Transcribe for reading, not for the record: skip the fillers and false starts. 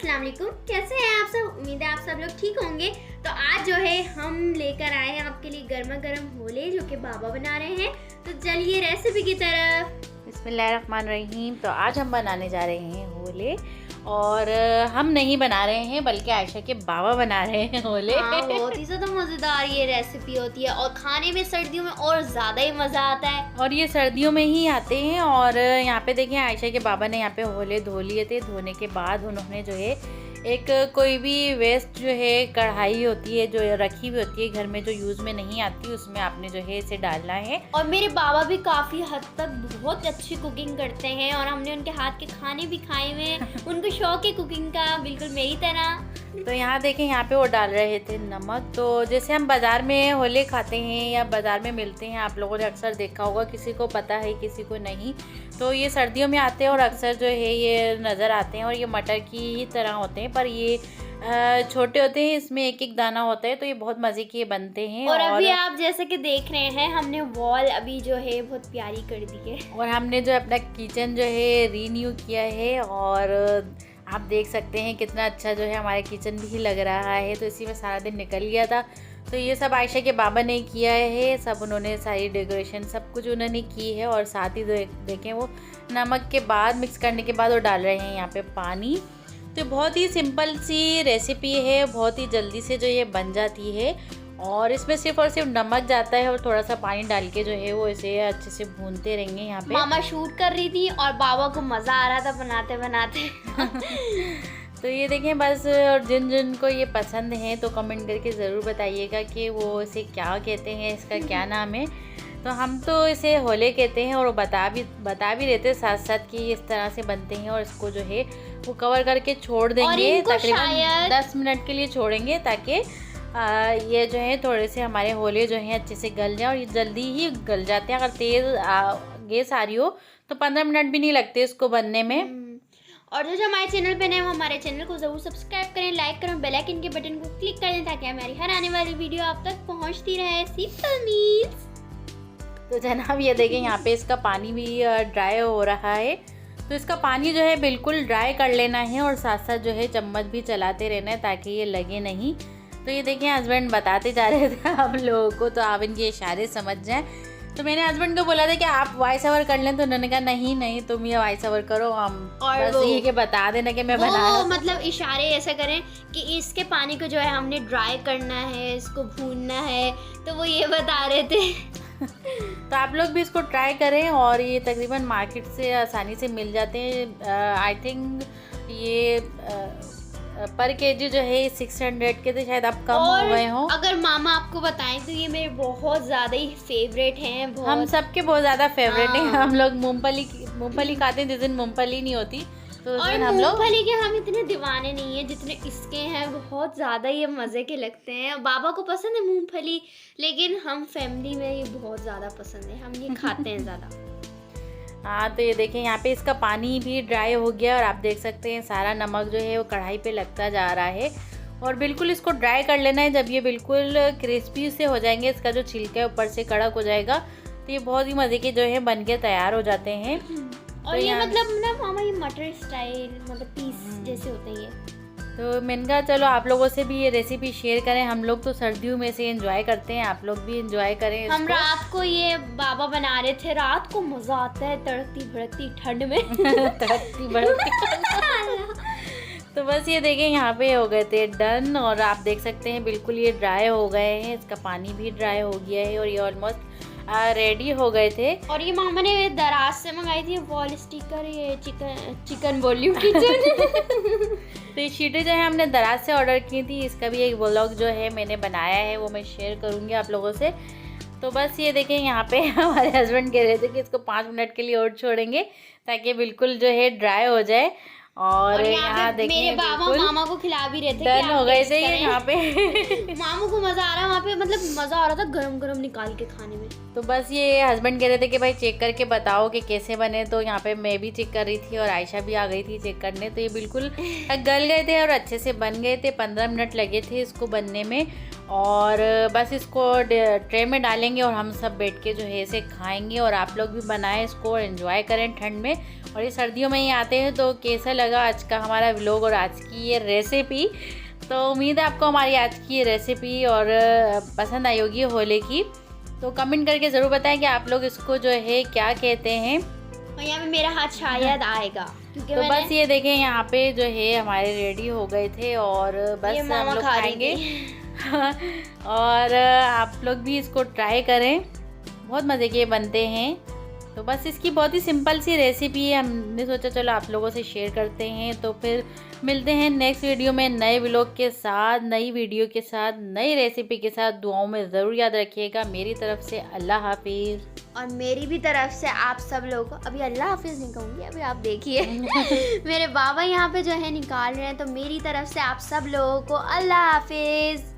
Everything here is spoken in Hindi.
अस्सलाम वालेकुम। कैसे हैं आप सब? उम्मीद है आप सब लोग ठीक होंगे। तो आज जो है हम लेकर आए हैं आपके लिए गर्मा गर्म होले जो कि बाबा बना रहे हैं। तो चलिए रेसिपी की तरफ। बिस्मिल्लाहिर्रहमानिर्रहीम। तो आज हम बनाने जा रहे हैं होले, और हम नहीं बना रहे हैं बल्कि आयशा के बाबा बना रहे हैं होले। हाँ, बहुत ही ज़्यादा मज़ेदार ये रेसिपी होती है और खाने में सर्दियों में और ज़्यादा ही मज़ा आता है। और ये सर्दियों में ही आते हैं। और यहाँ पे देखिए आयशा के बाबा ने यहाँ पे होले धो लिए थे। धोने के बाद उन्होंने जो है एक कोई भी वेस्ट जो है कढ़ाई होती है जो रखी हुई होती है घर में जो यूज़ में नहीं आती, उसमें आपने जो है इसे डालना है। और मेरे बाबा भी काफ़ी हद तक बहुत अच्छी कुकिंग करते हैं और हमने उनके हाथ के खाने भी खाए हुए हैं। उनको शौक है कुकिंग का, बिल्कुल मेरी तरह। तो यहाँ देखें, यहाँ पे वो डाल रहे थे नमक। तो जैसे हम बाज़ार में होले खाते हैं या बाज़ार में मिलते हैं, आप लोगों ने अक्सर देखा होगा, किसी को पता है किसी को नहीं। तो ये सर्दियों में आते हैं और अक्सर जो है ये नज़र आते हैं और ये मटर की ही तरह होते हैं, पर ये छोटे होते हैं, इसमें एक एक दाना होता है। तो ये बहुत मज़े के बनते हैं। और अभी आप जैसे कि देख रहे हैं हमने वॉल अभी जो है बहुत प्यारी कर दी है और हमने जो अपना किचन जो है रीन्यू किया है। और आप देख सकते हैं कितना अच्छा जो है हमारे किचन भी लग रहा है। तो इसी में सारा दिन निकल गया था। तो ये सब आयशा के बाबा ने किया है, सब उन्होंने सारी डेकोरेशन सब कुछ उन्होंने की है। और साथ ही देखें वो नमक के बाद मिक्स करने के बाद वो डाल रहे हैं यहाँ पे पानी। तो बहुत ही सिंपल सी रेसिपी है, बहुत ही जल्दी से जो ये बन जाती है। और इसमें सिर्फ और सिर्फ नमक जाता है और थोड़ा सा पानी डाल के जो है वो इसे अच्छे से भूनते रहेंगे। यहाँ पे मामा शूट कर रही थी और बाबा को मज़ा आ रहा था बनाते बनाते। तो ये देखें बस। और जिन जिन को ये पसंद है तो कमेंट करके ज़रूर बताइएगा कि वो इसे क्या कहते हैं, इसका क्या नाम है। तो हम तो इसे होले कहते हैं और वो बता भी देते हैं साथ साथ कि इस तरह से बनते हैं। और इसको जो है वो कवर करके छोड़ देंगे, तकरीबन 10 मिनट के लिए छोड़ेंगे, ताकि ये जो है थोड़े से हमारे होले जो हैं अच्छे से गल जाए। और ये जल्दी ही गल जाते हैं। अगर तेज़ गैस आ रही हो तो 15 मिनट भी नहीं लगते इसको बनने में। और जो हमारे चैनल पे नए हो हमारे चैनल को ज़रूर सब्सक्राइब करें, लाइक करें, बेल आइकन के बटन को क्लिक कर दें ताकि हमारी हर आने वाली वीडियो आप तक पहुंचती रहे। Simple meals. तो जनाब ये देखें यहाँ पे इसका पानी भी ड्राई हो रहा है। तो इसका पानी जो है बिल्कुल ड्राई कर लेना है और साथ साथ जो है चम्मच भी चलाते रहना है ताकि ये लगे नहीं। तो ये देखिए हस्बैंड बताते जा रहे थे आप लोगों को, तो आप इनके इशारे समझ जाएं। तो मैंने हस्बैंड को बोला था कि आप वॉइस ओवर कर लें, तो उन्होंने कहा नहीं तुम ये वॉइस ओवर करो, हम और बस ये कि बता देना कि मैं बना रहा हूं। मतलब इशारे ऐसे करें कि इसके पानी को जो है हमने ड्राई करना है, इसको भूनना है, तो वो ये बता रहे थे। तो आप लोग भी इसको ट्राई करें। और ये तकरीबन मार्केट से आसानी से मिल जाते हैं। आई थिंक ये पर केजी जो है 600 के थे, शायद अब कम हो गए हों। अगर मामा आपको बताएं तो ये मेरे बहुत ज़्यादा ही फेवरेट हैं। हम सबके बहुत ज़्यादा फेवरेट हैं। हम लोग मूंगफली खाते हैं जिस दिन मूंगफली नहीं होती, तो और हम लोग मूंगफली के हम इतने दीवाने नहीं हैं जितने इसके हैं। बहुत ज़्यादा ये मज़े के लगते हैं। बाबा को पसंद है मूंगफली, लेकिन हम फैमिली में ये बहुत ज़्यादा पसंद है, हम ये खाते हैं ज़्यादा। हाँ, तो ये देखें यहाँ पे इसका पानी भी ड्राई हो गया और आप देख सकते हैं सारा नमक जो है वो कढ़ाई पे लगता जा रहा है। और बिल्कुल इसको ड्राई कर लेना है। जब ये बिल्कुल क्रिस्पी से हो जाएंगे, इसका जो छिलका है ऊपर से कड़क हो जाएगा, तो ये बहुत ही मज़े के जो है बन के तैयार हो जाते हैं। और ये मतलब ना मामा ये मटर स्टाइल मतलब पीस जैसे होते हैं ये। तो मैंने कहा चलो आप लोगों से भी ये रेसिपी शेयर करें। हम लोग तो सर्दियों में से एंजॉय करते हैं, आप लोग भी एंजॉय करें इसको। हम रात को ये बाबा बना रहे थे, रात को मज़ा आता है तड़कती भड़कती ठंड में। तड़कती भड़कती। तो बस ये देखें यहाँ पे हो गए थे डन। और आप देख सकते हैं बिल्कुल ये ड्राई हो गए हैं, इसका पानी भी ड्राई हो गया है और ये ऑलमोस्ट रेडी हो गए थे। और ये मामा ने दराज से मंगाई थी वॉल स्टिकर, ये चिकन वॉल्यूम किचन। तो ये शीटें जो है हमने दराज से ऑर्डर की थी। इसका भी एक व्लॉग जो है मैंने बनाया है, वो मैं शेयर करूँगी आप लोगों से। तो बस ये देखें यहाँ पे हमारे हस्बैंड कह रहे थे कि इसको 5 मिनट के लिए और छोड़ेंगे ताकि बिल्कुल जो है ड्राई हो जाए। और यहाँ देखिए मेरे बाबा मामा को खिला भी रहे थे, डन हो गए थे ये यहाँ पे। मामू को मजा आ रहा है वहाँ पे, मतलब मजा आ रहा था गरम गरम निकाल के खाने में। तो बस ये हस्बैंड कह रहे थे कि भाई चेक करके बताओ कि कैसे बने। तो यहाँ पे मैं भी चेक कर रही थी और आयशा भी आ गई थी चेक करने। तो ये बिल्कुल गल गए थे और अच्छे से बन गए थे। 15 मिनट लगे थे इसको बनने में। और बस इसको ट्रे में डालेंगे और हम सब बैठ के जो है इसे खाएंगे। और आप लोग भी बनाएं इसको और एंजॉय करें ठंड में। और ये सर्दियों में ही आते हैं, तो कैसा लगा आज का हमारा व्लॉग और आज की ये रेसिपी। तो उम्मीद है आपको हमारी आज की ये रेसिपी और पसंद आई होगी होले की। तो कमेंट करके ज़रूर बताएं कि आप लोग इसको जो है क्या कहते हैं। और यहाँ पे मेरा हाथ शायद आएगा क्योंकि तो बस ये देखें यहाँ पे जो है हमारे रेडी हो गए थे और बस हम लोग खाएंगे। और आप लोग भी इसको ट्राई करें, बहुत मज़े के बनते हैं। तो बस इसकी बहुत ही सिंपल सी रेसिपी है, हमने सोचा चलो आप लोगों से शेयर करते हैं। तो फिर मिलते हैं नेक्स्ट वीडियो में नए व्लॉग के साथ, नई वीडियो के साथ, नई रेसिपी के साथ। दुआओं में ज़रूर याद रखिएगा। मेरी तरफ से अल्लाह हाफिज़। और मेरी भी तरफ से आप सब लोगों को, अभी अल्लाह हाफिज़ नहीं कहूँगी, अभी आप देखिए मेरे बाबा यहाँ पे जो है निकाल रहे हैं। तो मेरी तरफ से आप सब लोगों को अल्लाह हाफिज़।